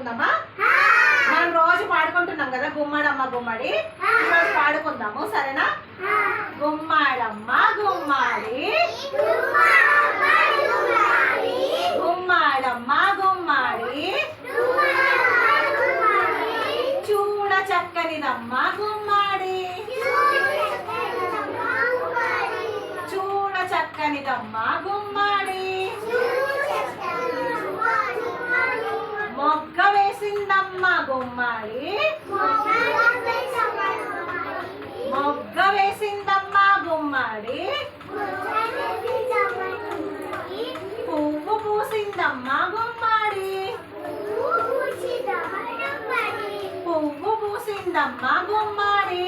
పాడుకుందామా? మనం రోజు పాడుకుంటున్నాం కదా గుమ్మడమ్మ గుమ్మడి. ఈరోజు పాడుకుందాము, సరేనా? గుమ్మాడమ్మ గుమ్మాడి, గుమ్మాడమ్మ గుమ్మాడి, చూడ చక్కనిదమ్మ గుమ్మాడి, చూడ చక్కనిదమ్మ గుమ్మాడి, మొగ్గ వేసిందమ్మ గుమ్మాడి, మొగ్గ వేసిందమ్మ గుమ్మాడి, పువ్వు పూసిందమ్మ గుమ్మాడి, పువ్వు పూసిందమ్మ గుమ్మాడి,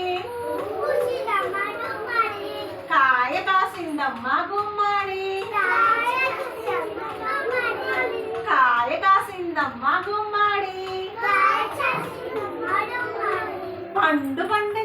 కాయ కాసిందమ్మ గుమ్మాడి, కాయ కాసిందమ్మ గుమ్మాడి, పండు పండి